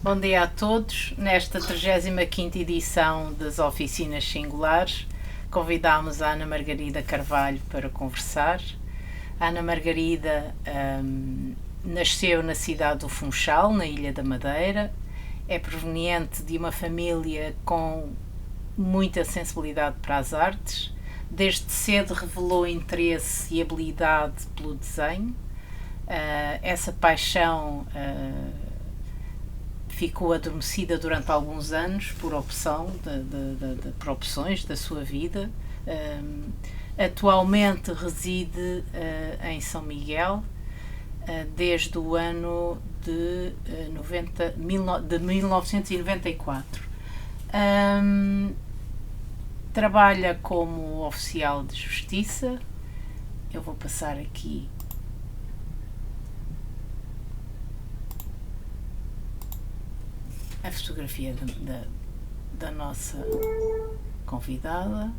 Bom dia a todos. Nesta 35ª edição das Oficinas Singulares, convidámos a Ana Margarida Carvalho para conversar. A Ana Margarida nasceu na cidade do Funchal, na Ilha da Madeira. É proveniente de uma família com muita sensibilidade para as artes. Desde cedo revelou interesse e habilidade pelo desenho. Essa paixão ficou adormecida durante alguns anos por por opções da sua vida. Atualmente reside em São Miguel desde o ano de 1994. Trabalha como oficial de justiça. Eu vou passar aqui a fotografia da nossa convidada.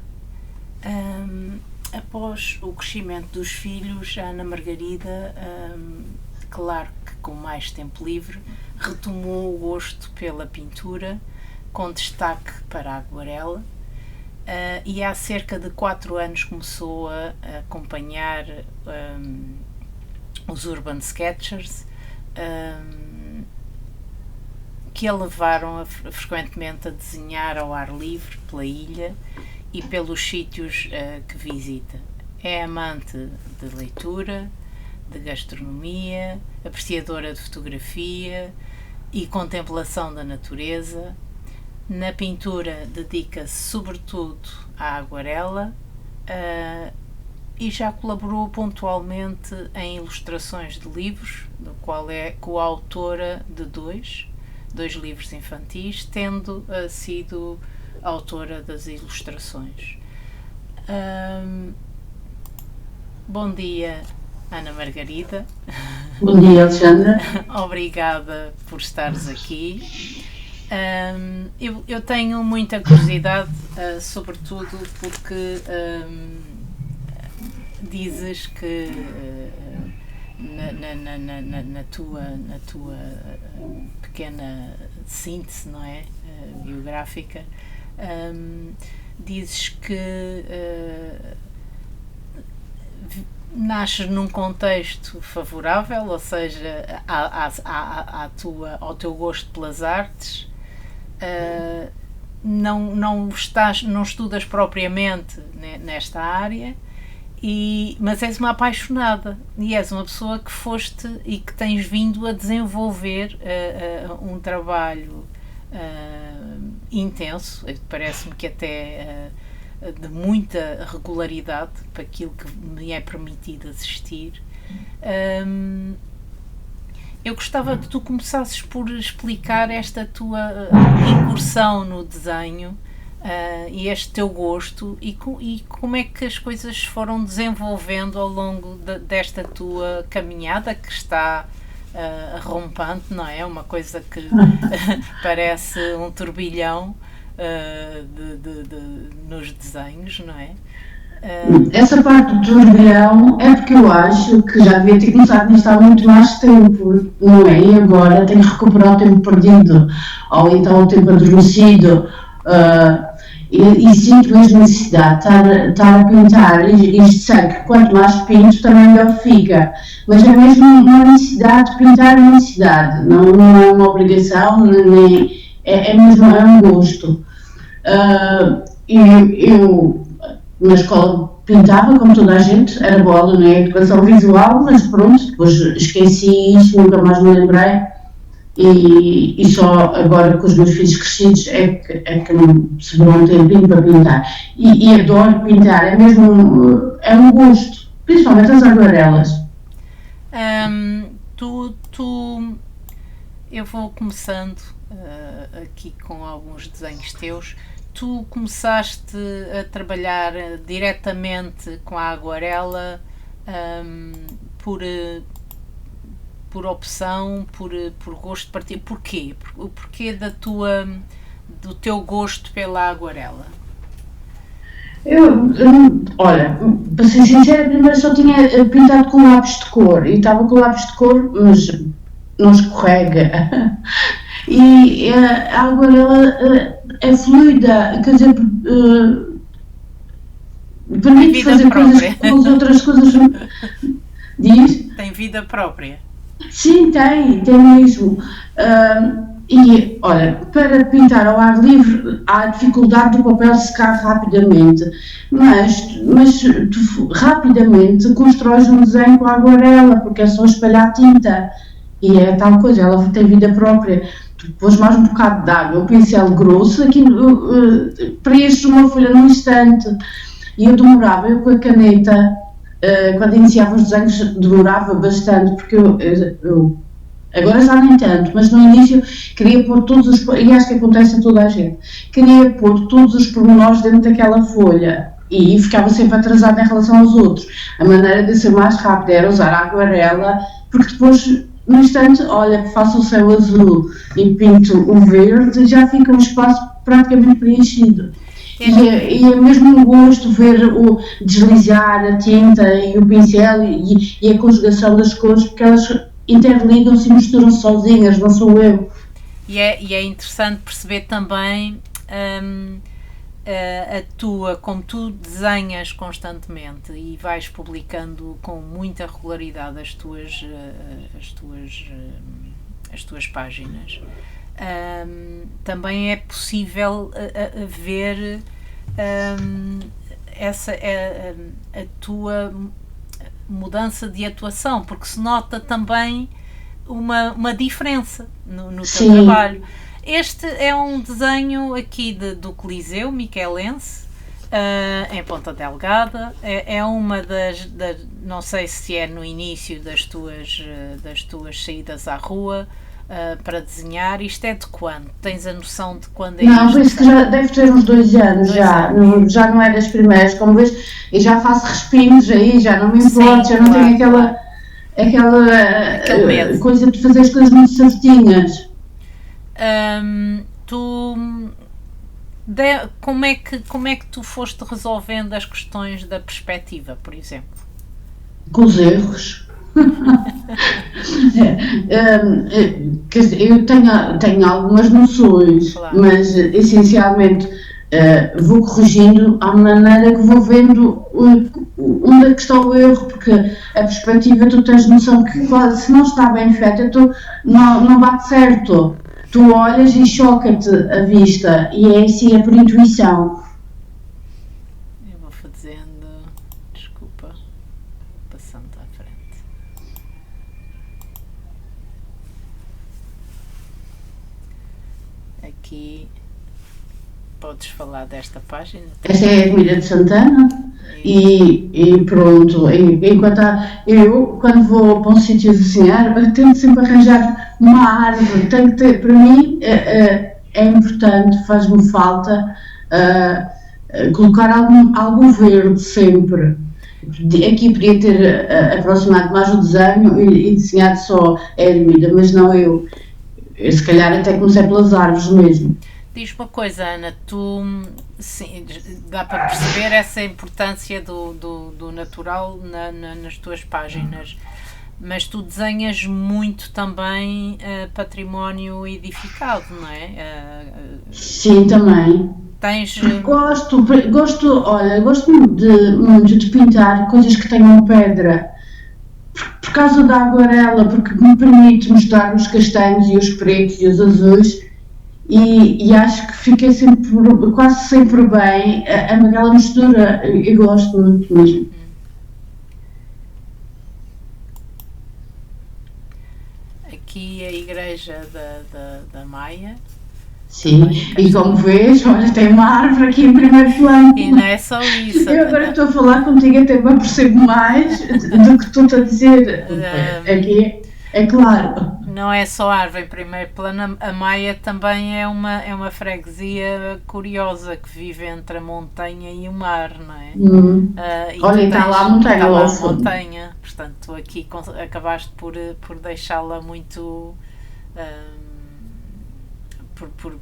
Após o crescimento dos filhos, a Ana Margarida, claro que com mais tempo livre, retomou o gosto pela pintura, com destaque para a aguarela, e há cerca de 4 anos começou a acompanhar os Urban Sketchers, que a levaram frequentemente a desenhar ao ar livre pela ilha e pelos sítios que visita. É amante de leitura, de gastronomia, apreciadora de fotografia e contemplação da natureza. Na pintura dedica-se sobretudo à aguarela e já colaborou pontualmente em ilustrações de livros, do qual é coautora de dois livros infantis, tendo sido autora das ilustrações. Bom dia, Ana Margarida. Bom dia, Alexandra. Obrigada por estares aqui. Eu tenho muita curiosidade, sobretudo porque dizes que na tua pequena síntese, não é? Biográfica, dizes que nasces num contexto favorável, ou seja, ao teu gosto pelas artes. Não estudas propriamente nesta área, mas és uma apaixonada e és uma pessoa que foste e que tens vindo a desenvolver um trabalho intenso, parece-me que até de muita regularidade para aquilo que me é permitido assistir. Eu gostava que tu começasses por explicar esta tua incursão no desenho e este teu gosto e como é que as coisas foram desenvolvendo ao longo desta tua caminhada, que está rompante, não é? Uma coisa que parece um turbilhão nos desenhos, não é? Essa parte do turbilhão é porque eu acho que já devia ter começado nisto há muito mais tempo, não é? E agora tenho que recuperar o tempo perdido, ou então o tempo adormecido, e sinto mesmo necessidade de estar a pintar, e sei que quanto mais pinto também melhor fica, mas é mesmo uma necessidade de pintar, uma necessidade, não é uma obrigação, nem, é mesmo um gosto. Eu na escola pintava, como toda a gente, era boa aluna em educação visual, mas pronto, depois esqueci isso, nunca mais me lembrei, e só agora com os meus filhos crescidos é que me sobrou um tempinho para pintar. E adoro pintar, é mesmo, é um gosto, principalmente as aguarelas. Eu vou começando aqui com alguns desenhos teus. Tu começaste a trabalhar diretamente com a aguarela por opção, por gosto particular. Porquê? O porquê do teu gosto pela aguarela? Olha, para ser sincera, primeiro só tinha pintado com lápis de cor e estava com lápis de cor, mas não escorrega. E a aguarela é fluida, quer dizer, permite fazer coisas que as outras coisas diz. Tem vida própria. Sim, tem mesmo. E, olha, para pintar ao ar livre há a dificuldade do papel secar rapidamente, mas tu rapidamente constróis um desenho com a aguarela, porque é só espalhar tinta. E é tal coisa, ela tem vida própria. Tu pôs mais um bocado de água, um pincel grosso, aquilo preenches uma folha num instante. E eu com a caneta, quando iniciava os desenhos, demorava bastante, porque eu agora já nem tanto, mas no início queria pôr todos os, e acho que acontece a toda a gente, queria pôr todos os pormenores dentro daquela folha e ficava sempre atrasada em relação aos outros. A maneira de ser mais rápida era usar a aguarela, porque depois, no instante, olha, faço o céu azul e pinto o verde, já fica um espaço praticamente preenchido. E é mesmo um gosto ver o deslizar a tinta e o pincel e a conjugação das cores, porque elas interligam-se e misturam-se sozinhas, não sou eu. E é interessante perceber também como tu desenhas constantemente e vais publicando com muita regularidade as tuas páginas. Também é possível ver a tua mudança de atuação, porque se nota também uma diferença no teu trabalho. Este é um desenho aqui do Coliseu Michelense, em Ponta Delgada. É uma não sei se é no início das tuas saídas à rua para desenhar. Isto é de quando? Tens a noção de quando é não, isto? Não, penso que já deve ter uns 2 anos já. Já não é das primeiras, como vês, eu já faço respingos aí, já não me importa, já não tenho aquela coisa de fazer as coisas muito certinhas. Como é que tu foste resolvendo as questões da perspectiva, por exemplo? Com os erros. Quer dizer, eu tenho algumas noções, claro, mas essencialmente vou corrigindo à maneira que vou vendo onde é que está o erro, porque a perspectiva, tu tens noção que se não está bem feita, não bate certo. Tu olhas e choca-te a vista, e é assim, é por intuição. Eu vou fazendo, desculpa, passando à frente. Aqui podes falar desta página. Esta é a Ermida de Santana. E pronto, enquanto eu, quando vou para um sítio desenhar, tento sempre arranjar uma árvore. Tenho que ter, para mim, é importante, faz-me falta colocar algum verde sempre. Aqui podia ter aproximado mais o desenho e desenhado só a ermida, mas não eu. Se calhar até comecei pelas árvores mesmo. Diz uma coisa, Ana, sim, dá para perceber essa importância do natural nas tuas páginas, mas tu desenhas muito também património edificado, não é? Sim, também. Gosto muito de pintar coisas que tenham pedra, por causa da aguarela, porque me permite mostrar os castanhos e os pretos e os azuis. E acho que fiquei quase sempre bem aquela mistura, eu gosto muito mesmo. Aqui a igreja da Maia. Sim, e como vês, olha, tem uma árvore aqui em primeiro plano. E não é só isso. Eu agora estou a falar contigo, até me percebo mais do que tu estás a dizer. Aqui é claro. Não é só a árvore em primeiro plano, a Maia também é uma freguesia curiosa que vive entre a montanha e o mar, não é? Olha, está lá a montanha. Está lá a montanha, portanto tu aqui acabaste por deixá-la muito...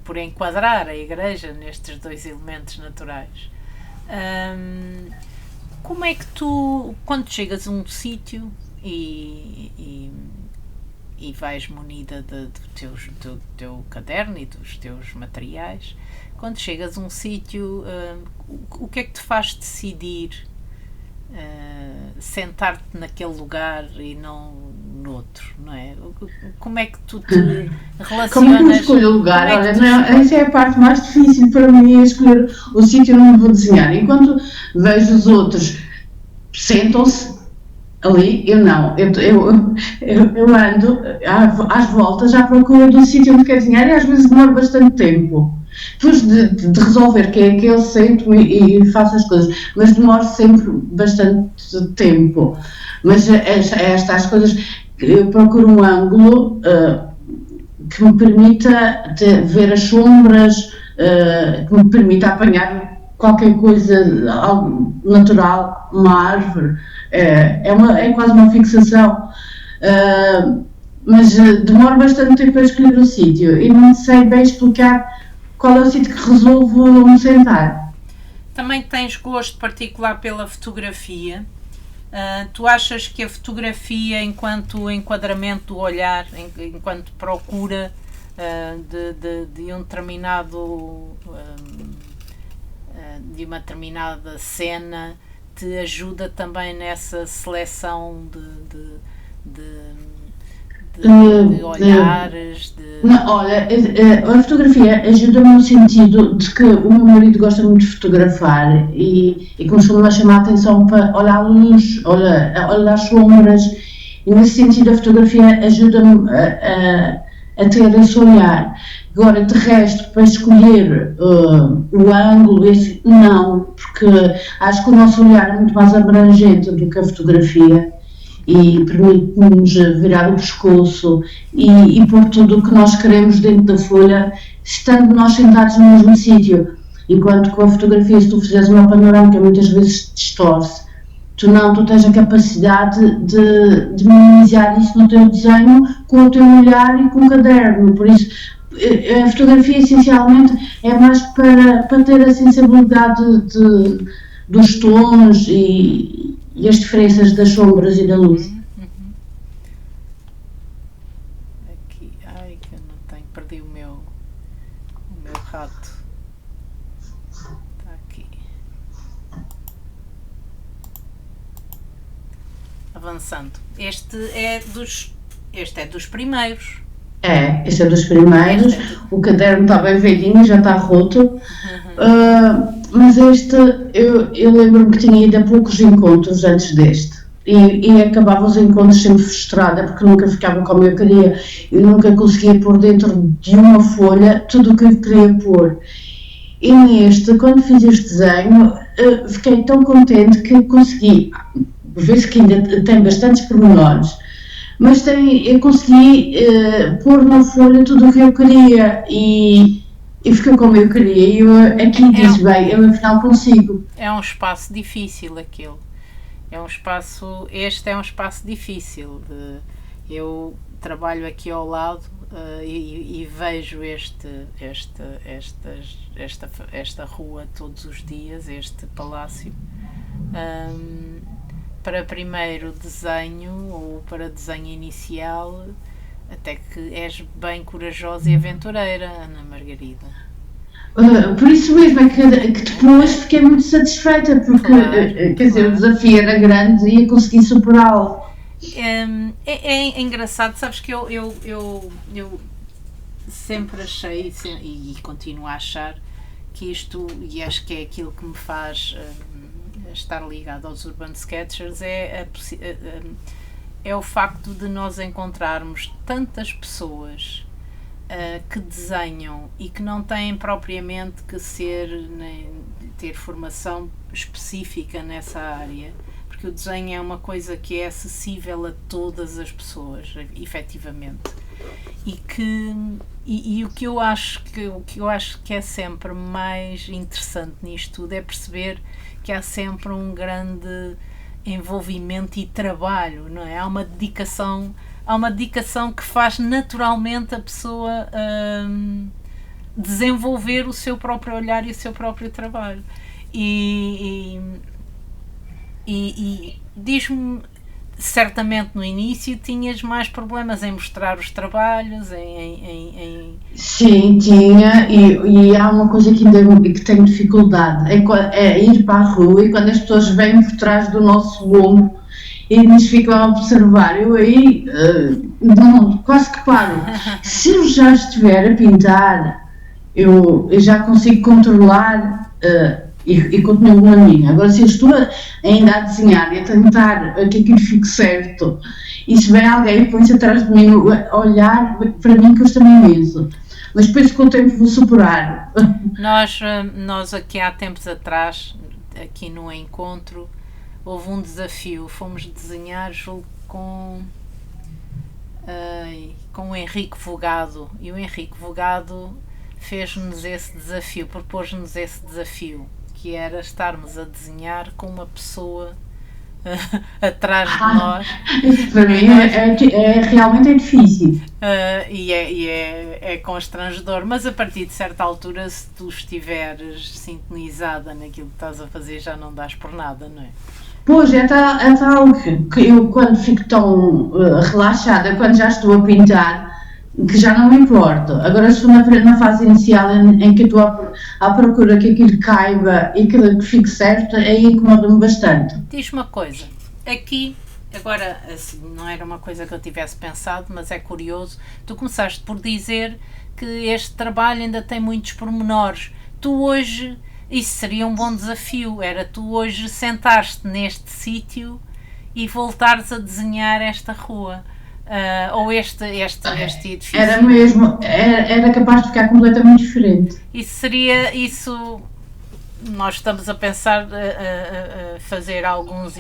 por enquadrar a igreja nestes dois elementos naturais. Como é que tu, quando chegas a um sítio e e vais munida do teu caderno e dos teus materiais. Quando chegas a um sítio, o que é que te faz decidir sentar-te naquele lugar e não noutro, não é? Como é que tu te relacionas? Como é que eu escolho o lugar? Olha, essa é a parte mais difícil para mim, é escolher o sítio onde vou desenhar. Enquanto vejo os outros sentam-se ali, eu não. Eu ando às voltas à procura do sítio onde quero desenhar e às vezes demoro bastante tempo. Depois de resolver que é aquele, sento-me e faço as coisas, mas demoro sempre bastante tempo. Mas estas coisas, eu procuro um ângulo que me permita ver as sombras, que me permita apanhar qualquer coisa, algo natural, uma árvore. É quase uma fixação. Mas demoro bastante tempo a escolher o sítio e não sei bem explicar qual é o sítio que resolvo me sentar. Também tens gosto particular pela fotografia. Tu achas que a fotografia, enquanto enquadramento do olhar, enquanto procura de um determinado de uma determinada cena, te ajuda também nessa seleção de olhares? Não, olha, a fotografia ajuda-me no sentido de que o meu marido gosta muito de fotografar e começou-me a chamar a atenção para olhar a luz, olhar as sombras, e nesse sentido a fotografia ajuda-me a ter esse olhar. Agora, de resto, para escolher o ângulo, não, porque acho que o nosso olhar é muito mais abrangente do que a fotografia e permite-nos virar o pescoço e pôr tudo o que nós queremos dentro da folha, estando nós sentados no mesmo sítio. Enquanto com a fotografia, se tu fizeres uma panorâmica, muitas vezes distorce. Tu tens a capacidade de minimizar isso no teu desenho com o teu olhar e com o caderno. Por isso, a fotografia essencialmente é mais para ter a sensibilidade dos tons e as diferenças das sombras e da luz. Aqui, ai que eu não tenho, perdi o meu rato. Está aqui. Avançando. Este é dos primeiros. Este é dos primeiros. O caderno está bem velhinho, já está roto. Mas este, eu lembro-me que tinha ido a poucos encontros antes deste. E acabava os encontros sempre frustrada, porque nunca ficava como eu queria. Eu nunca conseguia pôr dentro de uma folha tudo o que eu queria pôr. E neste, quando fiz este desenho, fiquei tão contente que consegui. Vê-se que ainda tem bastantes pormenores, mas eu consegui pôr na folha tudo o que eu queria e ficou como eu queria. E eu aqui disse, bem, eu afinal consigo. É um espaço difícil aquele. Este é um espaço difícil. Eu trabalho aqui ao lado e vejo esta rua todos os dias, este palácio. Para primeiro desenho ou para desenho inicial, até que és bem corajosa e aventureira, Ana Margarida. Por isso mesmo é que depois fiquei muito satisfeita, porque quer dizer, o desafio era grande e ia conseguir superá-lo. É engraçado, sabes que eu sempre achei e continuo a achar que isto, e acho que é aquilo que me faz estar ligado aos Urban Sketchers, é o facto de nós encontrarmos tantas pessoas que desenham e que não têm propriamente que ter formação específica nessa área, porque o desenho é uma coisa que é acessível a todas as pessoas, efetivamente. E o que eu acho que é sempre mais interessante nisto tudo é perceber que há sempre um grande envolvimento e trabalho, não é? Há uma dedicação que faz naturalmente a pessoa desenvolver o seu próprio olhar e o seu próprio trabalho. E diz-me, certamente no início tinhas mais problemas em mostrar os trabalhos, Sim, tinha, e há uma coisa que ainda que tenho dificuldade, é ir para a rua e quando as pessoas vêm por trás do nosso ombro e nos ficam a observar, eu aí não, quase que paro. Se eu já estiver a pintar, eu já consigo controlar e continuo na minha. Agora, se eu estou ainda a desenhar e a tentar que aquilo fique certo, e se vem alguém e põe-se atrás de mim a olhar, para mim custa-me imenso. Mas penso que com o tempo vou superar. Nós aqui há tempos atrás, aqui no encontro, houve um desafio. Fomos desenhar com o Henrique Vogado. E o Henrique Vogado fez-nos esse desafio, propôs-nos esse desafio, que era estarmos a desenhar com uma pessoa atrás de nós. Isso para mim realmente é difícil. E é constrangedor, mas a partir de certa altura, se tu estiveres sintonizada naquilo que estás a fazer, já não dás por nada, não é? Pois, é tal que eu quando fico tão relaxada, quando já estou a pintar, que já não me importa. Agora, se estou na fase inicial em que estou à procura que aquilo caiba e que fique certo, aí incomoda-me bastante. Diz uma coisa, aqui, agora, assim, não era uma coisa que eu tivesse pensado, mas é curioso, tu começaste por dizer que este trabalho ainda tem muitos pormenores. Tu hoje, isso seria um bom desafio, era tu hoje sentares-te neste sítio e voltares a desenhar esta rua. Ou este edifício. Era mesmo, era capaz de ficar completamente diferente. Isso nós estamos a pensar a fazer alguns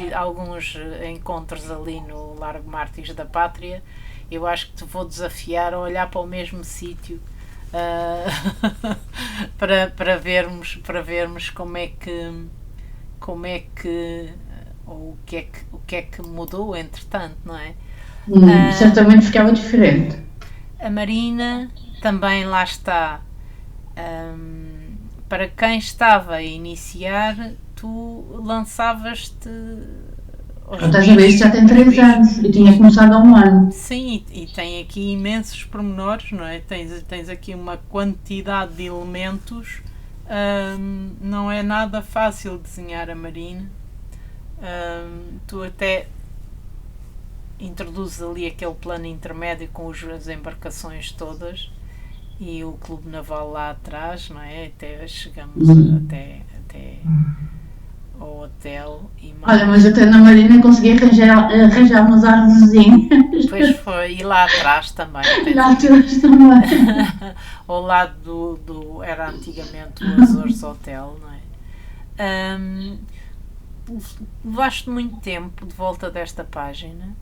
encontros ali no Largo Mártires da Pátria. Eu acho que te vou desafiar a olhar para o mesmo sítio para vermos como é que ou o que é que mudou entretanto, não é? Certamente ficava diferente. A Marina também lá está. Para quem estava a iniciar, tu lançavas-te. Estás a ver, isto já tem 3 anos. Eu tinha começado há 1 ano. Sim, e tem aqui imensos pormenores, não é? Tens aqui uma quantidade de elementos. Não é nada fácil desenhar a Marina. Tu até introduzes ali aquele plano intermédio com as embarcações todas e o clube naval lá atrás, não é? Até chegamos até ao hotel e mais. Olha, mas até na Marina consegui arranjar umas árvorezinhas. Pois foi, e lá atrás também. Lá atrás também. Ao lado era antigamente o Azores Hotel, não é? Levaste muito tempo de volta desta página?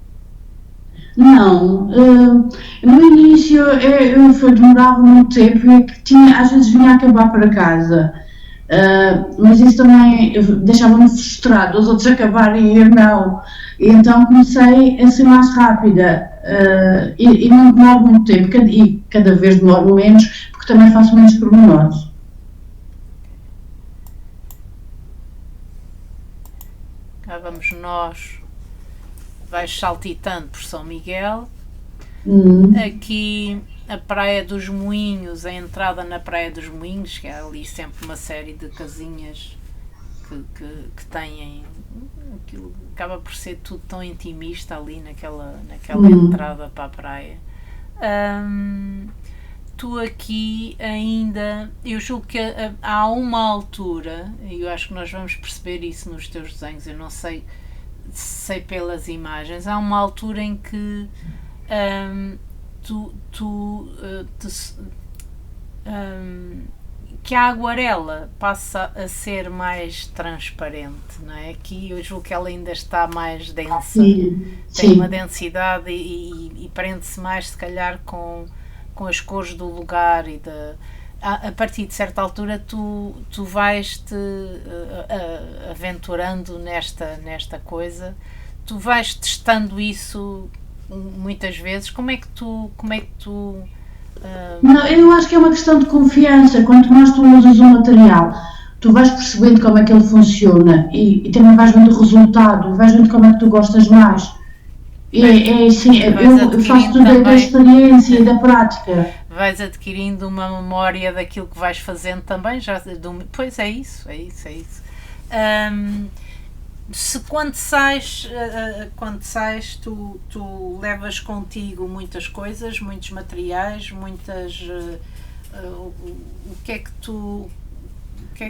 Não, no início eu demorava muito tempo e que às vezes vinha a acabar para casa, mas isso também deixava-me frustrado, os outros acabarem e eu não, e então comecei a ser mais rápida e não demoro muito tempo e cada vez demoro menos porque também faço menos pormenores. Cá vamos nós. Vais saltitando por São Miguel. Aqui a Praia dos Moinhos, a entrada na Praia dos Moinhos, que é ali sempre uma série de casinhas que têm aquilo, acaba por ser tudo tão intimista ali naquela entrada para a praia. Tu aqui ainda, eu julgo que há uma altura, e eu acho que nós vamos perceber isso nos teus desenhos, eu não sei pelas imagens, há uma altura em que que a aguarela passa a ser mais transparente, não é? Aqui eu julgo que ela ainda está mais densa, tem uma densidade e prende-se mais se calhar com as cores do lugar e a partir de certa altura tu vais-te aventurando nesta coisa, tu vais testando isso muitas vezes. Como é que tu Não, eu acho que é uma questão de confiança. Quanto mais tu usas o material, tu vais percebendo como é que ele funciona e também vais vendo o resultado, vais vendo como é que tu gostas mais. Sim, eu faço tudo da experiência e da prática. Vais adquirindo uma memória daquilo que vais fazendo também. Pois é isso. Se quando sais tu levas contigo muitas coisas, muitos materiais, o que é que tu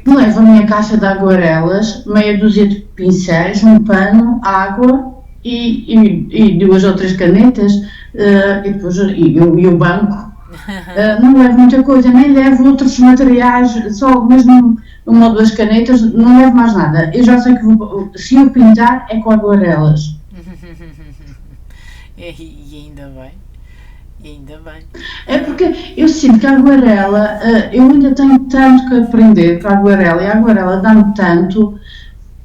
levo a minha caixa de aguarelas, meia dúzia de pincéis, um pano, água e 2 ou 3 canetas e o banco. Não levo muita coisa, nem levo outros materiais, só mesmo 1 ou 2 canetas, não levo mais nada. Eu já sei que se eu pintar é com aguarelas. E ainda bem. É porque eu sinto que a aguarela, eu ainda tenho tanto que aprender com a aguarela, e a aguarela dá-me tanto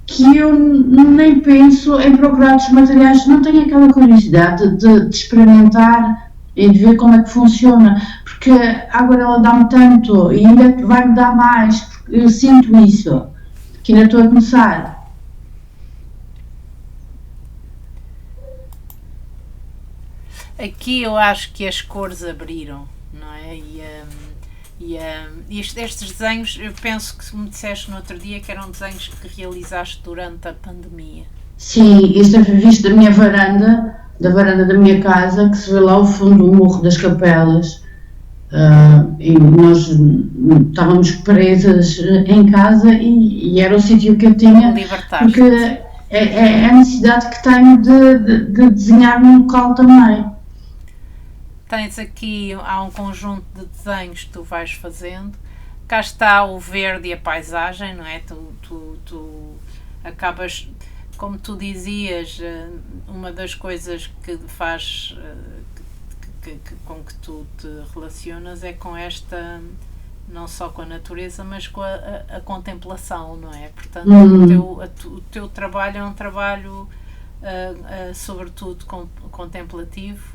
que eu nem penso em procurar outros materiais, não tenho aquela curiosidade de experimentar e de ver como é que funciona, porque a aguarela dá-me tanto e ainda vai-me dar mais, porque eu sinto isso, que ainda estou a começar. Aqui eu acho que as cores abriram, não é? Estes desenhos, eu penso que me disseste no outro dia que eram desenhos que realizaste durante a pandemia. Sim, isto é visto da varanda da minha casa, que se vê lá ao fundo o Morro das Capelas. E nós estávamos presas em casa e era o sítio que eu tinha, porque é a necessidade que tenho de desenhar num local também. Tens aqui, há um conjunto de desenhos que tu vais fazendo. Cá está o verde e a paisagem, não é? Tu acabas, como tu dizias, uma das coisas que faz com que tu te relacionas é com esta, não só com a natureza, mas com a contemplação, não é? Portanto, o teu trabalho é um trabalho sobretudo contemplativo.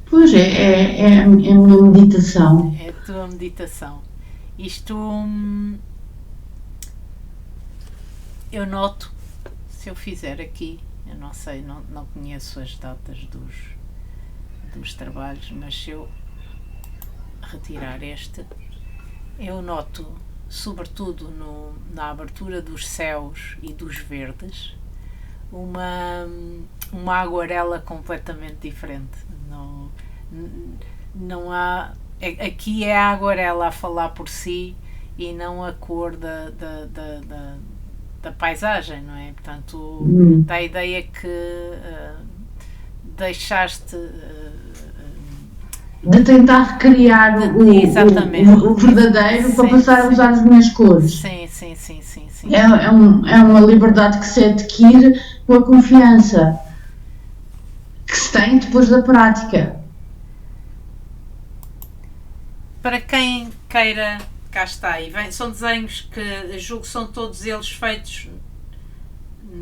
Pois é a minha meditação. É a tua meditação. Isto eu noto, se eu fizer aqui, eu não sei, não conheço as datas dos trabalhos, mas se eu retirar este, eu noto, sobretudo na abertura dos céus e dos verdes, uma aguarela completamente diferente. Não há. Aqui é a aguarela a falar por si e não a cor da paisagem, não é? Portanto, dá a ideia que deixaste. De tentar recriar o verdadeiro para passar a usar as minhas cores. Sim. É uma liberdade que se adquire com a confiança que se tem depois da prática. Para quem queira, cá está, e são desenhos que julgo que são todos eles feitos.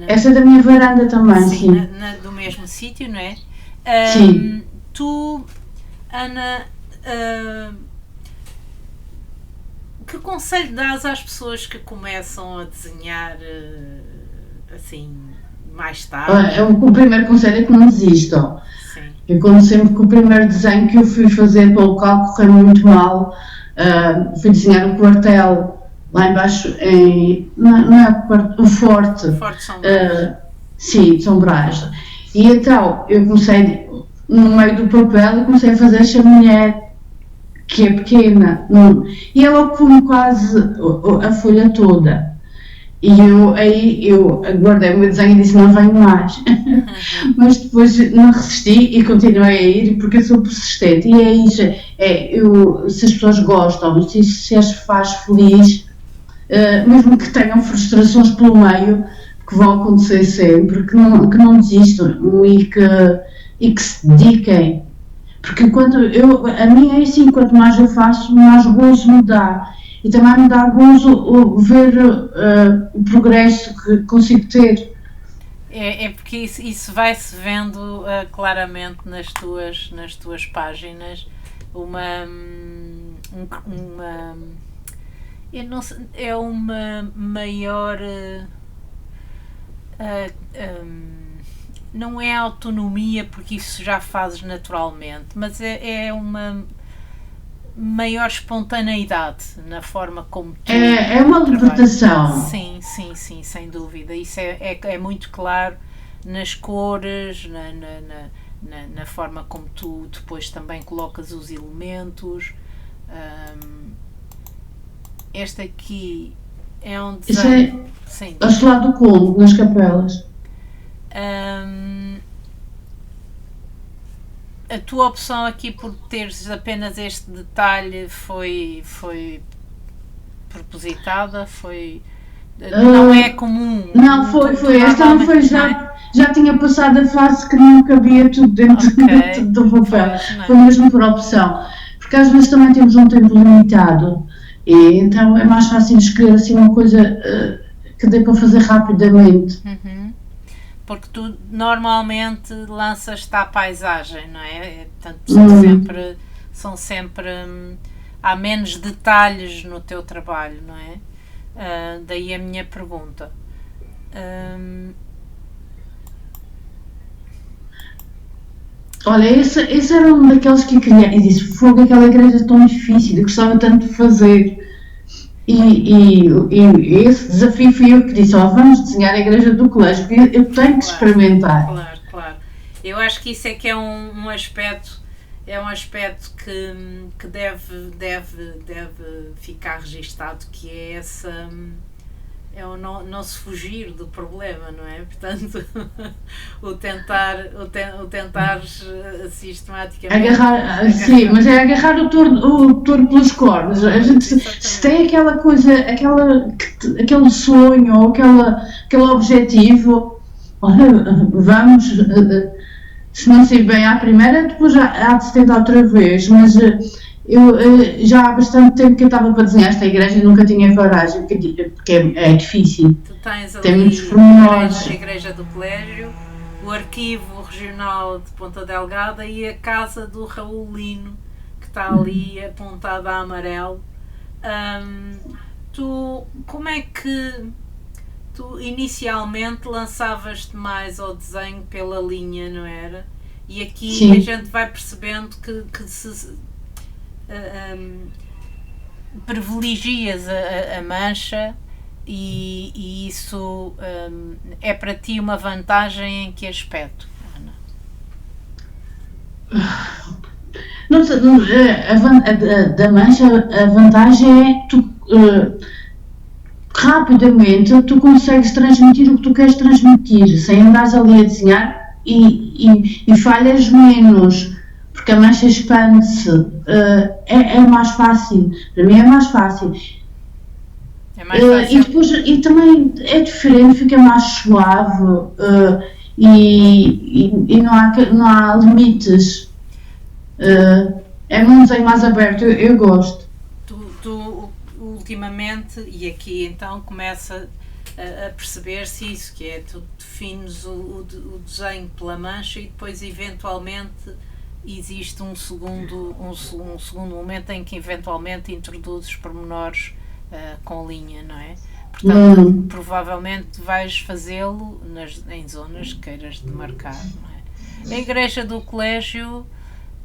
Essa é da minha varanda também, sim. Do mesmo sítio, não é? Sim. Tu, Ana, que conselho dás às pessoas que começam a desenhar assim mais tarde? O primeiro conselho é que não desistam. Sim. Eu conto sempre que o primeiro desenho que eu fui fazer para o local correu muito mal. Fui desenhar um quartel lá embaixo, não é o Forte. Forte São Brás. Sim, São Brás. E então eu comecei no meio do papel e comecei a fazer esta mulher que é pequena, e ela ocupa quase a folha toda. E eu guardei o meu desenho e disse não venho mais. Mas depois não resisti e continuei a ir porque eu sou persistente. E é isso, se as pessoas gostam, se as faz feliz, mesmo que tenham frustrações pelo meio, que vão acontecer sempre, que não desistam e que se dediquem. Porque a mim é assim, quanto mais eu faço, mais gozo me dá. E também me dá gozo ver o progresso que consigo ter. É porque isso vai-se vendo claramente nas tuas páginas eu não sei, é uma maior ah, não é autonomia, porque isso já fazes naturalmente, mas é uma maior espontaneidade na forma como tu É uma trabalhas. libertação. Sim, sim, sim, sem dúvida. Isso é muito claro nas cores, na forma como tu depois também colocas os elementos. Ahm, este aqui é um Isso é desenho. Sim, ao diz. lado do Congo, nas capelas. Ahm, a tua opção aqui por teres apenas este detalhe foi propositada? Foi. Não é Ah, comum. não, Tu foi. Esta não normalmente. foi, Não é? já tinha passado a fase que não cabia tudo Ok, dentro do papel. pois, não Foi é? mesmo por opção. Porque às vezes também temos um tempo limitado. E então é mais fácil escolher assim uma coisa que dê para fazer rapidamente. Uhum. Porque tu normalmente lanças-te à paisagem, não é? Portanto, Hum. são sempre há menos detalhes no teu trabalho, não é? Daí a minha pergunta. Hum, Olha, esse era um daqueles que eu queria. E disse: Fogo, aquela igreja é tão difícil, eu gostava tanto de fazer. E esse desafio fui eu que disse: Ó, vamos desenhar a igreja do colégio, porque eu tenho que claro, experimentar. claro, claro. Eu acho que isso é que um aspecto, é um aspecto que deve ficar registado, que é essa, é o não se fugir do problema, não é? Portanto, o tentar sistematicamente Agarrar, sim, agarrar. mas é agarrar o touro pelos cornos. A gente, se Exatamente. tem aquela coisa, aquele sonho ou aquele objetivo, olha, vamos. Se não sair bem à primeira, depois já há de se tentar outra vez. Mas eu já há bastante tempo que eu estava para desenhar esta igreja e nunca tinha coragem, porque é difícil. Tu tens Tem muitos ali a pormenores. igreja do colégio, o arquivo regional de Ponta Delgada e a casa do Raul Lino, que está ali apontada a amarelo. Hum, como é que tu inicialmente lançavas-te mais ao desenho pela linha, não era? E aqui a Sim. gente vai percebendo que se um, privilegias a mancha e isso é para ti uma vantagem em que aspecto, Ana? Não, da mancha, a vantagem é tu rapidamente tu consegues transmitir o que tu queres transmitir, sem andares ali a desenhar e falhas menos, porque a mancha expande-se. É mais fácil, para mim é mais fácil. É mais fácil. E também é diferente, fica mais suave e não há limites. É um desenho mais aberto, eu gosto. Tu ultimamente, e aqui então começa a perceber-se isso, que é tu defines o desenho pela mancha e depois eventualmente existe um segundo momento em que eventualmente introduzes pormenores com linha, não é? Portanto, Hum, provavelmente vais fazê-lo em zonas que queiras demarcar, não é? A igreja do colégio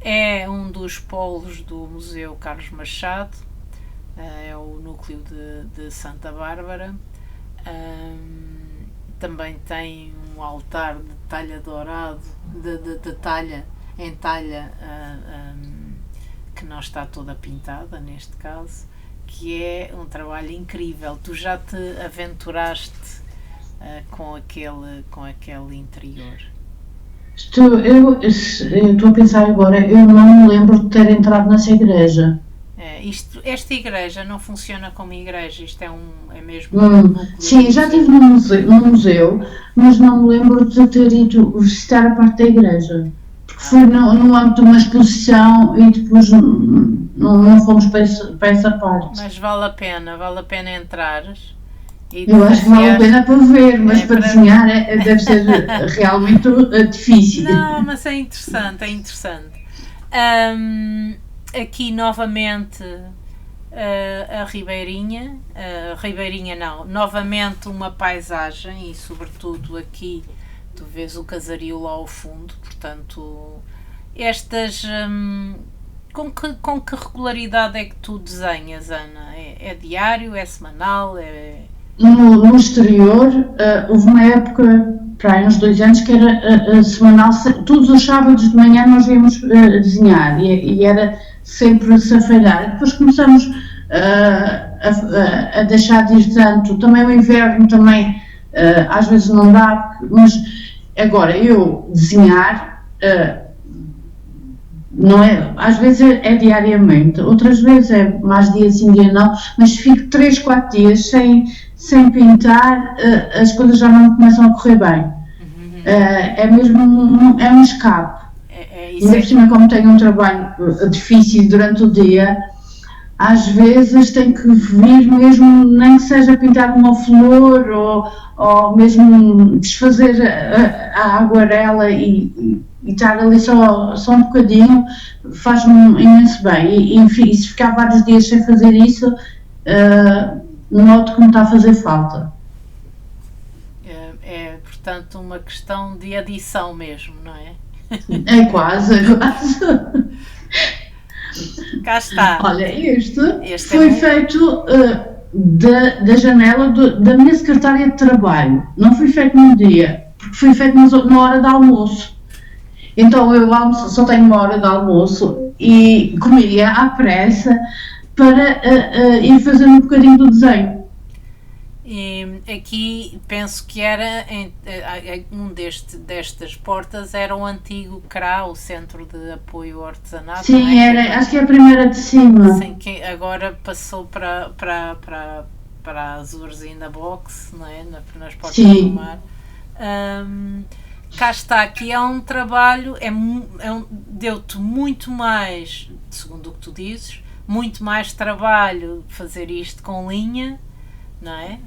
é um dos polos do Museu Carlos Machado, é o núcleo de Santa Bárbara. Também tem um altar de talha dourado, de talha em talha que não está toda pintada neste caso, que é um trabalho incrível. Tu já te aventuraste com aquele interior? estou a pensar agora, eu não me lembro de ter entrado nessa igreja. Esta igreja não funciona como igreja, isto é mesmo um núcleo do Sim, já museu. estive no museu, mas não me lembro de ter ido visitar a parte da igreja. Porque Ah, foi no âmbito de uma exposição e depois não fomos para essa parte. mas vale a pena entrares e Eu acho que vale a desafiar. pena para ver, mas É para para. desenhar deve ser realmente difícil. Não, mas é interessante, é interessante. Ahm, aqui novamente a Ribeirinha não, novamente uma paisagem e sobretudo aqui tu vês o casario lá ao fundo, portanto estas com que regularidade é que tu desenhas, Ana? É diário, é semanal, No exterior, houve uma época, para aí uns 2 anos, que era semanal, todos os sábados de manhã nós íamos desenhar e era sempre safeirada. Depois começamos a deixar de ir tanto, também o inverno também às vezes não dá, mas agora eu desenhar não é, às vezes é diariamente, outras vezes é mais dia sim, dia não, mas fico 3, 4 dias sem pintar, as coisas já não começam a correr bem. É mesmo é um escape. Ainda por cima, como tenho um trabalho difícil durante o dia, às vezes tenho que vir mesmo, nem que seja pintar uma flor ou mesmo desfazer a aguarela e estar ali só um bocadinho, faz-me imenso bem. E se ficar vários dias sem fazer isso, noto que me está a fazer falta. É, portanto, uma questão de adição mesmo, não é? É quase. Cá está. Olha, este foi feito da janela da minha secretária de trabalho. Não foi feito num dia, porque foi feito na hora de almoço. Então eu só tenho uma hora de almoço e comeria à pressa para ir fazer um bocadinho do desenho. E aqui penso que era destas portas era o antigo CRA, o Centro de Apoio ao Artesanato. Sim, era, acho que é a primeira de cima. Sim, que agora passou para a Azores in the Box, não é? Nas portas do mar. Cá está, aqui é um trabalho, deu-te muito mais, segundo o que tu dizes, muito mais trabalho fazer isto com linha, não é?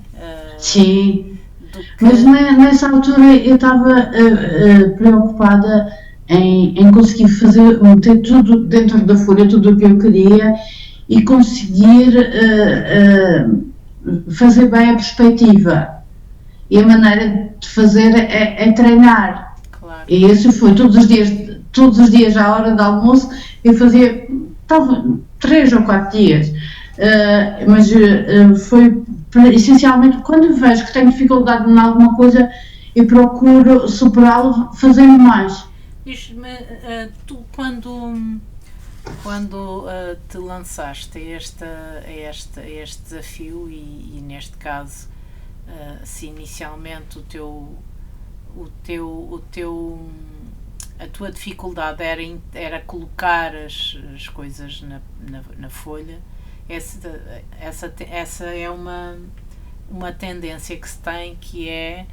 Sim, mas nessa altura eu estava preocupada em conseguir meter tudo dentro da folha, tudo o que eu queria e conseguir fazer bem a perspectiva. E a maneira de fazer é treinar. Claro. E isso foi todos os dias à hora de almoço, eu fazia talvez 3 ou 4 dias. Mas foi essencialmente quando vejo que tenho dificuldade em alguma coisa, eu procuro superá-lo fazendo mais. Diz-me, tu quando te lançaste a este desafio e neste caso se inicialmente a tua dificuldade era colocar as coisas na folha, essa é uma tendência que se tem, que é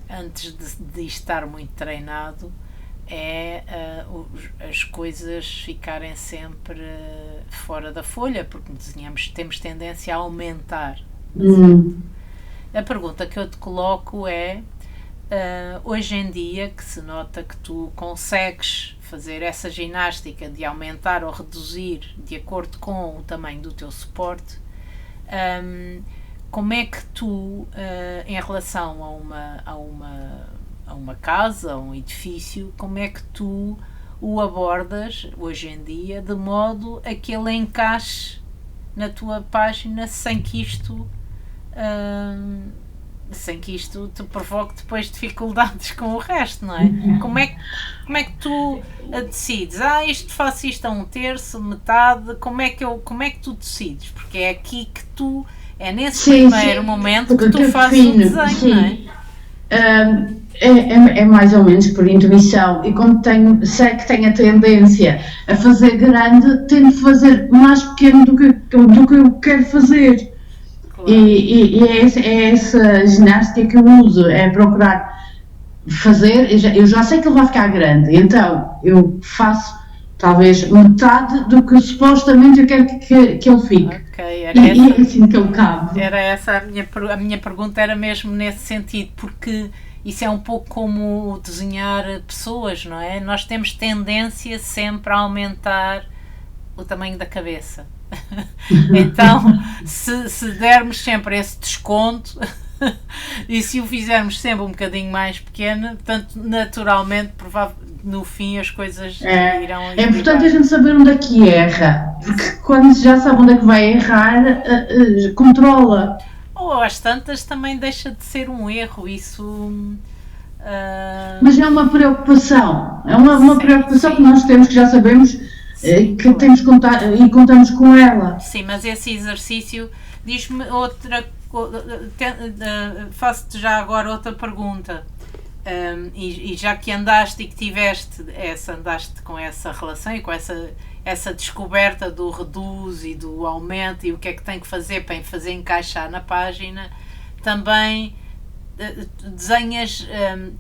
antes de estar muito treinado, as coisas ficarem sempre fora da folha, porque temos tendência a aumentar. A pergunta que eu te coloco é, hoje em dia, que se nota que tu consegues fazer essa ginástica de aumentar ou reduzir de acordo com o tamanho do teu suporte, como é que tu, em relação a uma casa, a um edifício, como é que tu o abordas hoje em dia de modo a que ele encaixe na tua página sem que isto te provoque depois dificuldades com o resto, não é? Como é que tu decides? Faço isto a 1/3, metade, como é que tu decides? Porque é aqui que é nesse primeiro momento que tu fazes o desenho, não é? É mais ou menos por intuição, e como sei que tenho a tendência a fazer grande, tento fazer mais pequeno do que eu quero fazer. Claro. E é essa ginástica que eu uso, é procurar fazer, eu já sei que ele vai ficar grande, então eu faço talvez metade do que supostamente eu quero que ele fique. Okay, e é assim que ele cabe. Era essa a minha pergunta, era mesmo nesse sentido, porque isso é um pouco como desenhar pessoas, não é? Nós temos tendência sempre a aumentar o tamanho da cabeça. Então, se dermos sempre esse desconto e se o fizermos sempre um bocadinho mais pequeno, portanto, naturalmente, no fim as coisas irão equilibrar. É importante a gente saber onde é que erra, porque quando já sabe onde é que vai errar, controla. Ou às tantas também deixa de ser um erro, isso... Mas é uma preocupação, uma preocupação que nós temos, que já sabemos. Sim, que temos que contar e contamos com ela. Sim, mas esse exercício, diz-me outra, faço-te já agora outra pergunta, e já que andaste e que andaste com essa relação e com essa descoberta do reduz e do aumento e o que é que tem que fazer para fazer encaixar na página, também desenhas,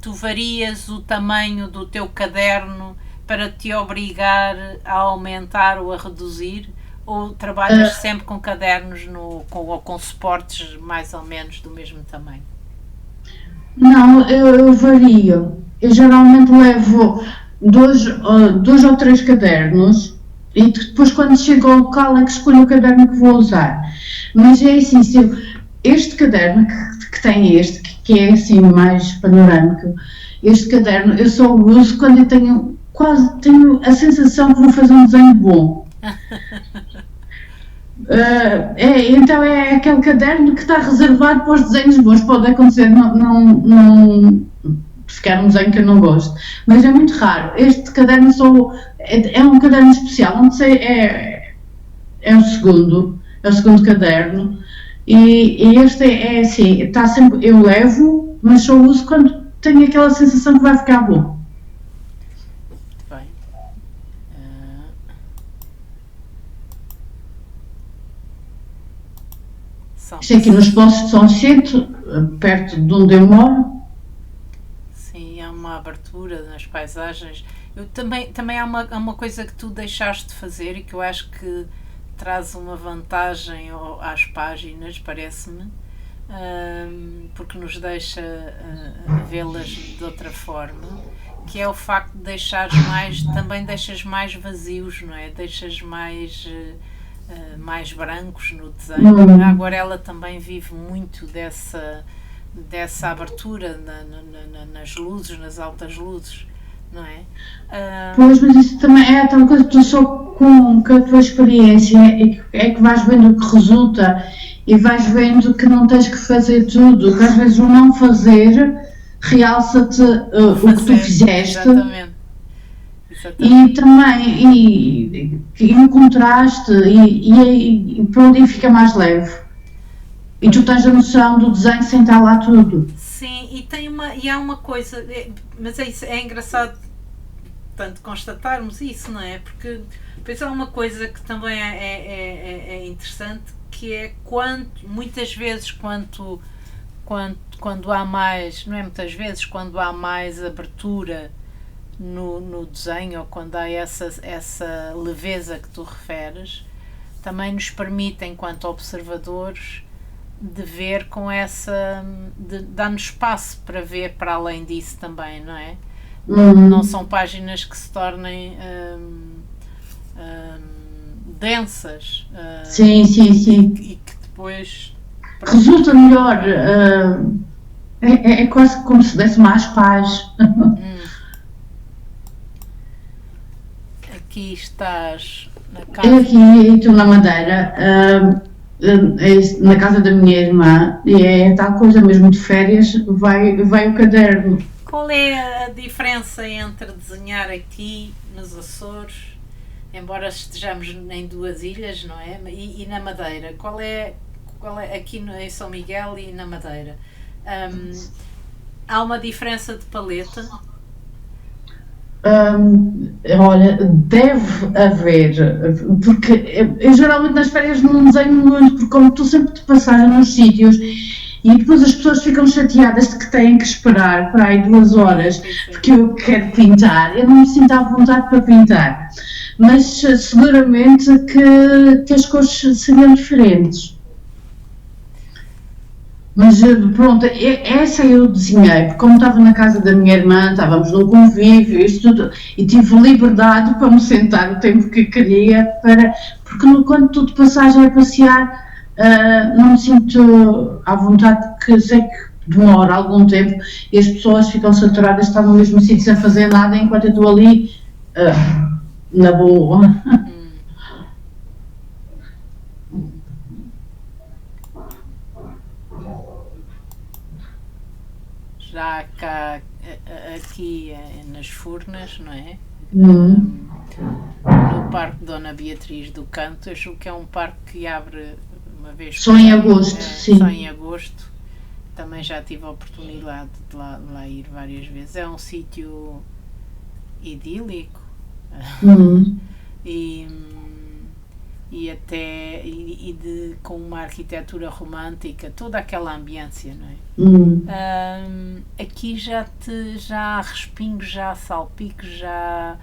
tu varias o tamanho do teu caderno para te obrigar a aumentar ou a reduzir, ou trabalhas sempre com cadernos com suportes mais ou menos do mesmo tamanho? Não, eu vario. Eu geralmente levo dois ou três cadernos e depois quando chego ao local é que escolho o caderno que vou usar. Mas é assim, este caderno que tem que é assim mais panorâmico, este caderno eu só uso quando eu tenho a sensação que vou fazer um desenho bom. Então é aquele caderno que está reservado para os desenhos bons. Pode acontecer não ficar um desenho que eu não gosto, mas é muito raro. Este caderno é um caderno especial, não sei, é o segundo caderno, e este é assim, está sempre, eu levo, mas só uso quando tenho aquela sensação que vai ficar bom. Isto é aqui nos Poços de São Vicente, perto de onde eu moro. Sim, há uma abertura nas paisagens. Também há uma coisa que tu deixaste de fazer e que eu acho que traz uma vantagem às páginas, parece-me, porque nos deixa vê-las de outra forma, que é o facto de também deixas mais vazios, não é? Deixas mais brancos no desenho. Agora ela também vive muito dessa abertura nas luzes, nas altas luzes, não é? Pois, mas isso também é tal coisa que tu só com a tua experiência é que vais vendo o que resulta e vais vendo que não tens que fazer tudo, que às vezes o não fazer realça-te o que tu fizeste. Exatamente. E também e o contraste e pronto, e fica mais leve e tu tens a noção do desenho sem estar lá tudo. Sim, e há uma coisa, mas é engraçado tanto constatarmos isso, não é? Porque depois há uma coisa que também é interessante, que é muitas vezes quando há mais, não é muitas vezes, quando há mais abertura no desenho, ou quando há essa leveza que tu referes, também nos permite, enquanto observadores, de ver dá-nos espaço para ver para além disso também, não é? Não são páginas que se tornem densas. Sim. E que depois... Resulta melhor. É quase como se desse mais paz. Aqui estás na casa. Eu aqui estou na Madeira, na casa da minha irmã, e é tal coisa mesmo de férias, vai o caderno. Qual é a diferença entre desenhar aqui nos Açores, embora estejamos em duas ilhas, não é? E na Madeira? Qual é aqui em São Miguel e na Madeira? Há uma diferença de paleta? Olha, deve haver, porque eu geralmente nas férias não desenho muito, porque como estou sempre de passagem nos sítios e depois as pessoas ficam chateadas de que têm que esperar para aí 2 horas porque eu quero pintar, eu não me sinto à vontade para pintar, mas seguramente que as cores seriam diferentes. Mas pronto, essa eu desenhei, porque como estava na casa da minha irmã, estávamos no convívio, isso tudo, e tive liberdade para me sentar o tempo que queria, porque quando estou de passagem a passear, não me sinto à vontade, porque sei que demora algum tempo e as pessoas ficam saturadas, estão no mesmo sítio sem fazer nada, enquanto eu estou ali, na boa. Já cá, aqui nas Furnas, não é? Hum. No Parque Dona Beatriz do Canto, eu acho que é um parque que abre uma vez Só por em ano, agosto, só sim. em agosto. Também já tive a oportunidade de lá ir várias vezes. É um sítio idílico Hum. e, com uma arquitetura romântica, toda aquela ambiência, não é? Hum. Aqui já há respingos, já há salpicos, já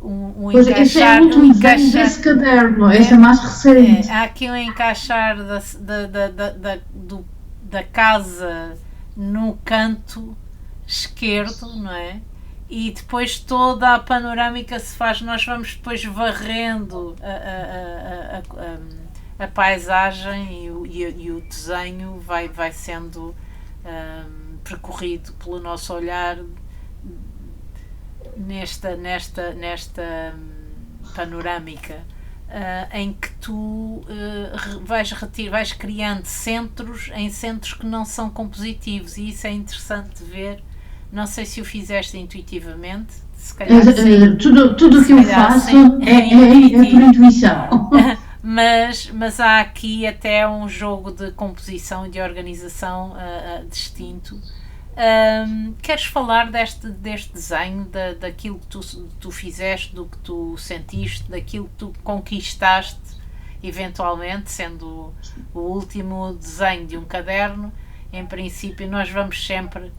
Pois, esse é o último desenho desse caderno, esse é mais recente. há aqui um encaixar da casa no canto esquerdo, não é? E depois toda a panorâmica se faz, nós vamos depois varrendo a paisagem e o desenho vai sendo percorrido pelo nosso olhar nesta panorâmica, em que tu vais criando centros em centros que não são compositivos, e isso é interessante de ver. Não sei se o fizeste intuitivamente, se calhar sim. Tudo o que eu faço é por intuição. Mas há aqui até um jogo de composição e de organização distinto. Queres falar deste desenho, daquilo que tu fizeste, do que tu sentiste, daquilo que tu conquistaste, eventualmente, sendo o último desenho de um caderno? Em princípio, nós vamos sempre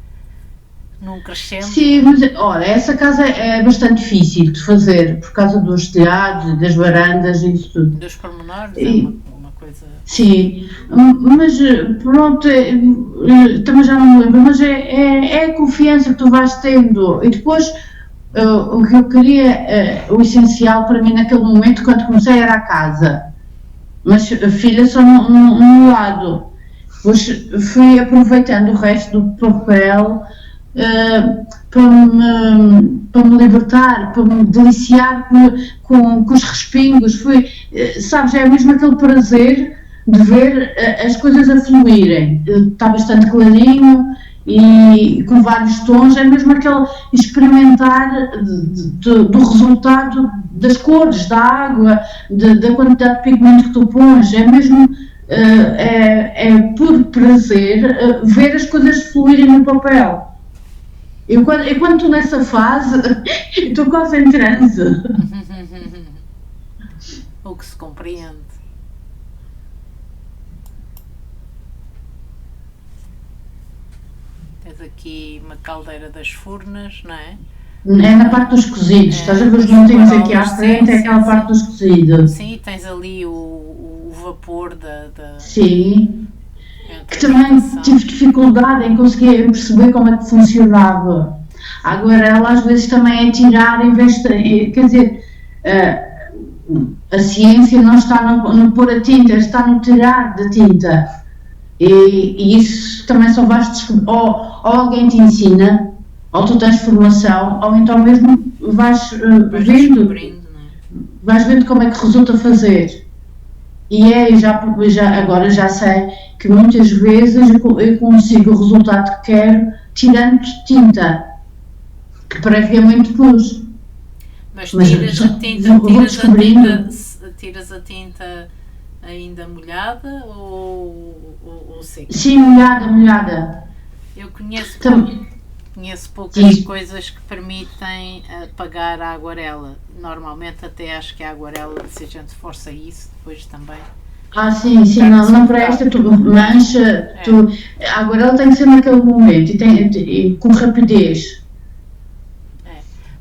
num crescendo. Sim, mas olha, essa casa é bastante difícil de fazer por causa dos telhados, das varandas e isso tudo. Dos pormenores, uma coisa. Sim, mas pronto, também já não me lembro, mas é a confiança que tu vais tendo. E depois, o que eu queria, o essencial para mim naquele momento, quando comecei, era a casa. Mas a filha só num lado. Depois fui aproveitando o resto do papel para me libertar, para me deliciar com os respingos. Sabes, é mesmo aquele prazer de ver as coisas a fluírem. Está bastante clarinho e com vários tons, é mesmo aquele experimentar do resultado das cores, da água, da quantidade de pigmento que tu pões, é mesmo é por prazer ver as coisas fluírem no papel. Quando estou nessa fase, estou quase em transe. O que se compreende. Tens aqui uma caldeira das Furnas, não é? É na parte dos cozidos, estás a ver os montinhos aqui à frente, é aquela parte dos cozidos. Sim, tens ali o vapor Sim, que também tive dificuldade em conseguir perceber como é que funcionava. Agora, ela às vezes também é tirar, em vez de, quer dizer, a ciência não está no pôr a tinta, está no tirar da tinta. E isso também só vais descobrir, ou alguém te ensina, ou tu tens formação, ou então mesmo vais vendo como é que resulta fazer. E agora já sei que muitas vezes eu consigo o resultado que quero tirando tinta, que previamente pus. Mas tiras a tinta ainda molhada ou seca? Sim, molhada. Eu conheço poucas coisas que permitem apagar a aguarela. Normalmente até acho que a aguarela, se a gente força isso, depois também. Sim, não presta, tu mancha, a aguarela tem que ser naquele momento e com rapidez.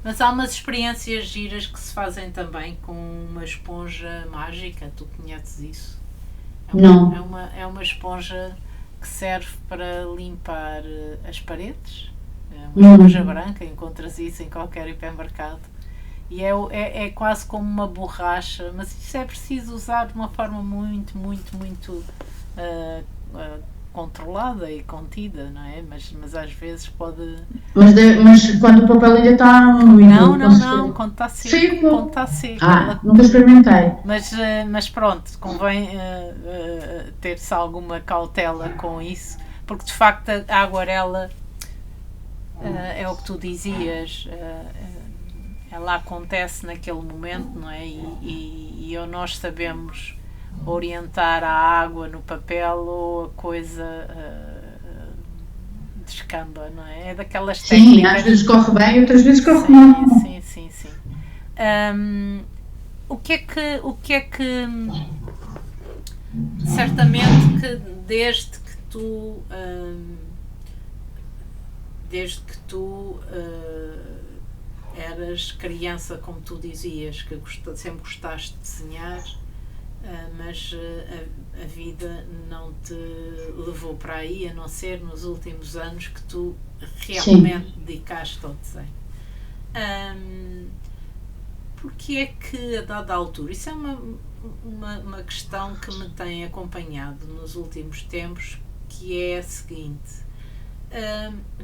Mas há umas experiências giras que se fazem também com uma esponja mágica, tu conheces isso? É Não. É uma esponja que serve para limpar as paredes. É uma esponja branca, encontras isso em qualquer hipermercado. E é quase como uma borracha, mas isso é preciso usar de uma forma muito, muito, muito controlada e contida, não é? Mas às vezes pode... Mas quando o papel ainda está úmido? Não, quando está seco. Seco? Quando está seco. Nunca experimentei. Mas pronto, convém ter-se alguma cautela com isso, porque de facto a aguarela é o que tu dizias, ela acontece naquele momento, não é? E ou nós sabemos orientar a água no papel ou a coisa descamba, não é? É daquelas técnicas. Sim, às vezes corre bem, outras vezes corre mal. Sim. O que é que certamente que desde que tu eras criança, como tu dizias, que sempre gostaste de desenhar, mas a vida não te levou para aí, a não ser nos últimos anos que tu realmente dedicaste ao desenho. Porque é que a dada altura, isso é uma questão que me tem acompanhado nos últimos tempos, que é a seguinte: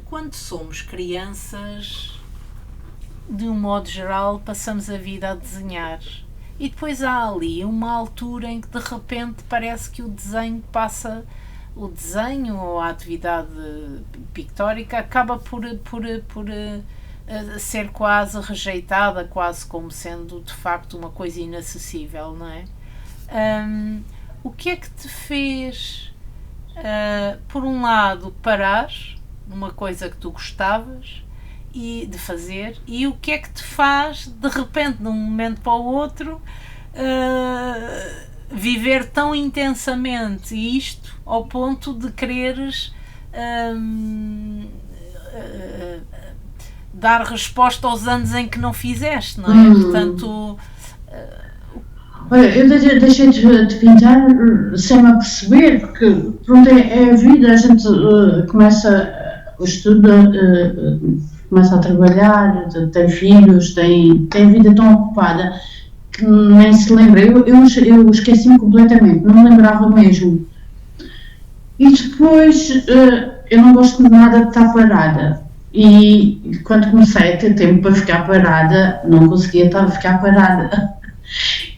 quando somos crianças, de um modo geral, passamos a vida a desenhar. E depois há ali uma altura em que de repente parece que o desenho ou a atividade pictórica acaba por ser quase rejeitada, quase como sendo de facto uma coisa inacessível, não é? O que é que te fez, por um lado, parar numa coisa que tu gostavas e de fazer, e o que é que te faz de repente, de um momento para o outro, viver tão intensamente isto ao ponto de quereres dar resposta aos anos em que não fizeste, não é? Portanto, olha, eu deixei de pintar sem me aperceber, porque pronto, é a vida, a gente começa o estudo, começa a trabalhar, tem filhos, tem a vida tão ocupada que nem se lembra. Eu esqueci-me completamente, não me lembrava mesmo. E depois eu não gosto de nada de estar parada. E quando comecei a ter tempo para ficar parada, não conseguia ficar parada.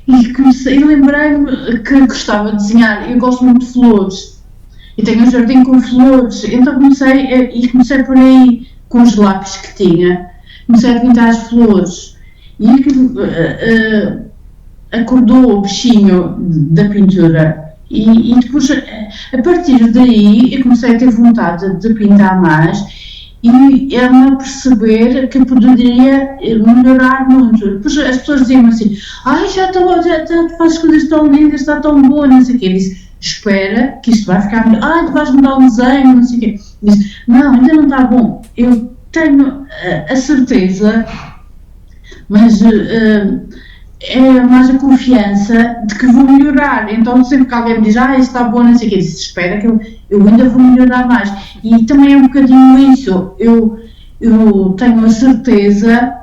E lembrei-me que gostava de desenhar. Eu gosto muito de flores. E tenho um jardim com flores. Então comecei por aí, com os lápis que tinha. Comecei a pintar as flores. E acordou o bichinho da pintura. E depois, a partir daí, eu comecei a ter vontade de pintar mais. E era-me a perceber que poderia melhorar muito. Depois as pessoas diziam assim: já fazes coisas tão lindas, está tão boa, não sei o quê. Eu disse: espera, que isto vai ficar melhor. Tu vais mudar o desenho, não sei o quê. Eu disse: não, ainda não está bom. Eu tenho a certeza, mas é mais a confiança de que vou melhorar. Então sempre que alguém me diz: isto está bom, não sei o quê, eu disse: espera que eu ainda vou melhorar mais. E também é um bocadinho isso, eu tenho a certeza,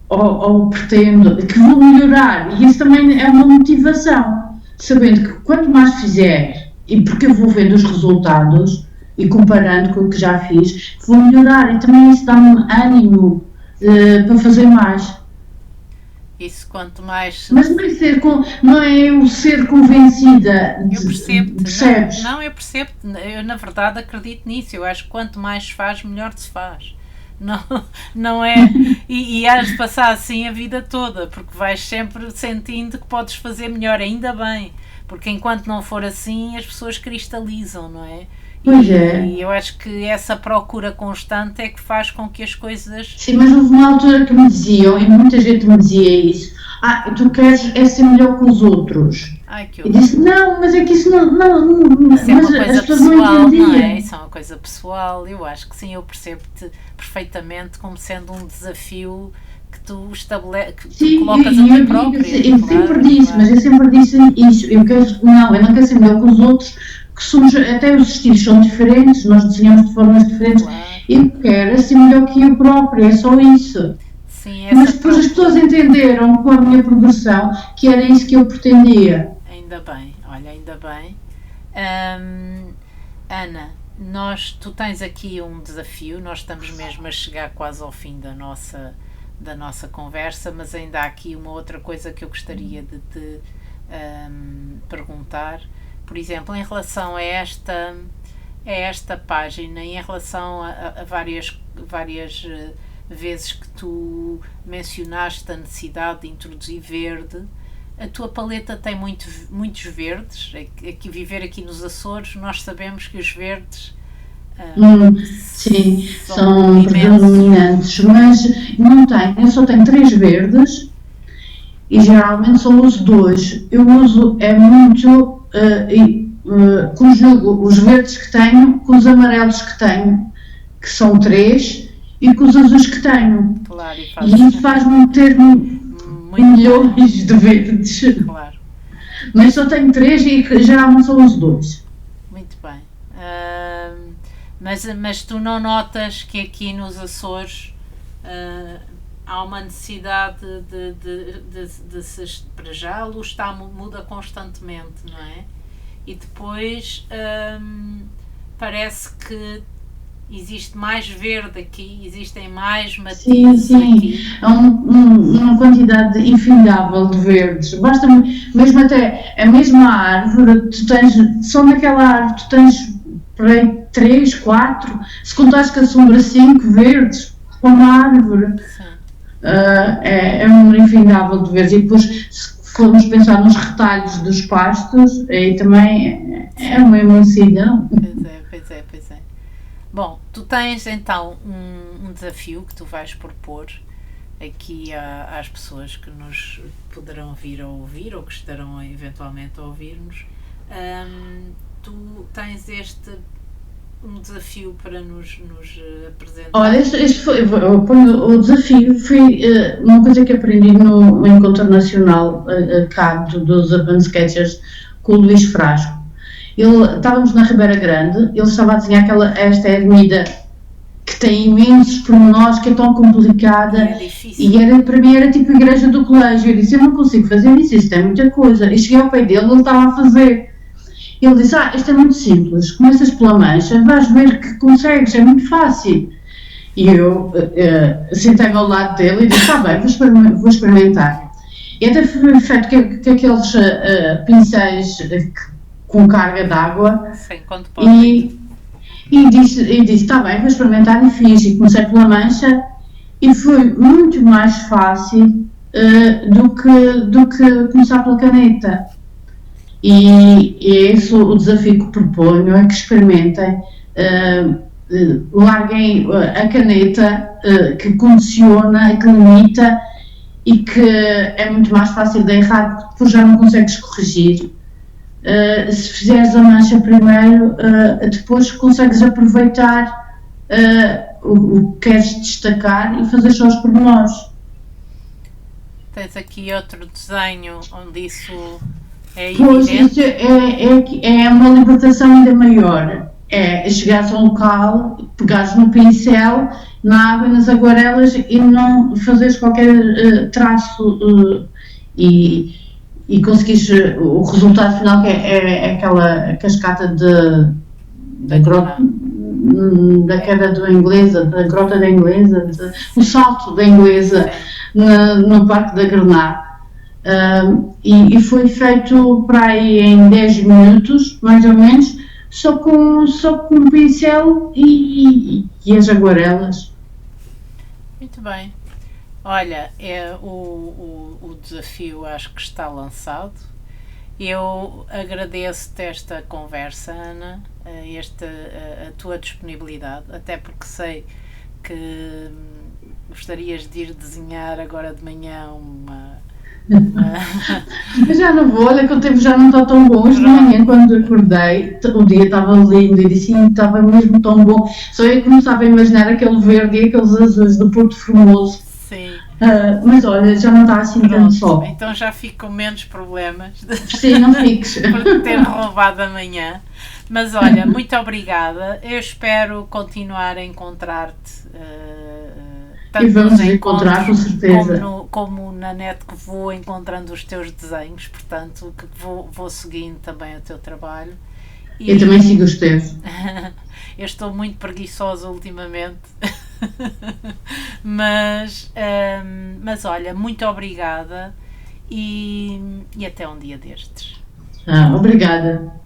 ou pretendo, que vou melhorar, e isso também é uma motivação, sabendo que quanto mais fizer, e porque eu vou vendo os resultados, e comparando com o que já fiz, vou melhorar, e também isso dá-me ânimo para fazer mais. Isso quanto mais... Mas não é eu ser convencida. Eu percebo-te. Percebes? Não, eu percebo-te. Eu, na verdade, acredito nisso. Eu acho que quanto mais se faz, melhor se faz. Não é... E has de passar assim a vida toda, porque vais sempre sentindo que podes fazer melhor, ainda bem. Porque enquanto não for assim, as pessoas cristalizam, não é? Pois é. E eu acho que essa procura constante é que faz com que as coisas... Sim, mas houve uma altura que me diziam, e muita gente me dizia isso: tu queres ser melhor que os outros. Que eu disse: não, mas é que isso não isso é uma coisa as pessoas pessoal, não entendiam. Não é? Isso é uma coisa pessoal. Eu acho que sim, eu percebo-te perfeitamente como sendo um desafio que tu que tu Sim, colocas a ti própria. eu sempre disse, mas eu sempre disse isso. Eu não quero ser melhor que os outros, que somos, até os estilos são diferentes, nós desenhamos de formas diferentes. Claro. Eu quero ser melhor que eu própria, é só isso. Sim, Mas depois as pessoas entenderam com a minha progressão que era isso que eu pretendia. Ainda bem, olha, ainda bem. Ana, tu tens aqui um desafio, nós estamos mesmo a chegar quase ao fim da nossa conversa, mas ainda há aqui uma outra coisa que eu gostaria de te perguntar. Por exemplo, em relação a esta página, em relação a várias vezes que tu mencionaste a necessidade de introduzir verde, a tua paleta tem muitos verdes. Viver aqui nos Açores, nós sabemos que os verdes sim, são predominantes, mas não tenho, eu só tenho 3 verdes e geralmente só uso 2. Eu uso muito, conjugo os verdes que tenho com os amarelos que tenho, que são 3, e com os azuis que tenho. Claro, e isso faz-me ter milhões de verdes. Claro. Mas só tenho 3 e geralmente só uso 2. Muito bem. Mas tu não notas que aqui nos Açores há uma necessidade para já a luz muda constantemente, não é? E depois parece que existe mais verde aqui, existem mais matizes aqui. Há uma quantidade infindável de verdes. Basta mesmo até a mesma árvore, só naquela árvore tu tens 3, 4, se contares que a sombra 5 verdes para uma árvore. É um número infindável de verdes. E depois, se formos pensar nos retalhos dos pastos, aí também é uma imensidão. Pois é. Bom, tu tens então um desafio que tu vais propor aqui às pessoas que nos poderão vir a ouvir ou que estarão eventualmente a ouvir-nos. Tu tens um desafio para nos apresentar. Olha, o desafio foi uma coisa que aprendi no Encontro Nacional cá dos Urban Sketchers com o Luís Frasco. Estávamos na Ribeira Grande, ele estava a desenhar esta avenida que tem imensos pormenores, que é tão complicada, para mim era tipo a igreja do colégio. Eu disse, eu não consigo fazer isso tem muita coisa. E cheguei ao pé dele, ele estava a fazer. Ele disse, isto é muito simples, começas pela mancha, vais ver que consegues, é muito fácil. E eu sentei-me ao lado dele e disse, está bem, vou experimentar. E até foi feito que aqueles pincéis com carga d'água e disse, está bem, vou experimentar e fiz, e comecei pela mancha e foi muito mais fácil do que começar pela caneta. E é esse o desafio que proponho, é que experimentem, larguem a caneta que condiciona, que limita e que é muito mais fácil de errar, porque depois já não consegues corrigir. Se fizeres a mancha primeiro, depois consegues aproveitar o que queres destacar e fazer só os pormenores. Tens aqui outro desenho onde isso é pois, evidente? Isso é uma libertação ainda maior. É chegares a um local, pegares no pincel, na água, nas aguarelas e não fazeres qualquer traço e conseguires o resultado final, que é aquela cascata da grota da queda da Inglesa, da grota da Inglesa, o salto da Inglesa no Parque da Granada. E foi feito para aí em 10 minutos, mais ou menos, só com um pincel e as aguarelas. Muito bem. Olha, o desafio acho que está lançado. Eu agradeço-te esta conversa, Ana, a tua disponibilidade, até porque sei que gostarias de ir desenhar agora de manhã Eu já não vou, olha que o tempo já não está tão bom. Hoje de manhã, quando acordei, o dia estava lindo e disse, estava mesmo tão bom. Só eu começava a imaginar aquele verde e aqueles azuis do Porto Formoso. Sim. Mas olha, já não está assim tanto sol. Então já fico com menos problemas Sim, não fiques. por ter roubado amanhã. Mas olha, muito obrigada. Eu espero continuar a encontrar-te. E Tanto vamos nos nos encontrar com encontros certeza. como na net, que vou encontrando os teus desenhos, portanto, que vou seguindo também o teu trabalho. Eu também sigo os teus. Eu estou muito preguiçosa ultimamente, mas olha, muito obrigada e até um dia destes. Obrigada.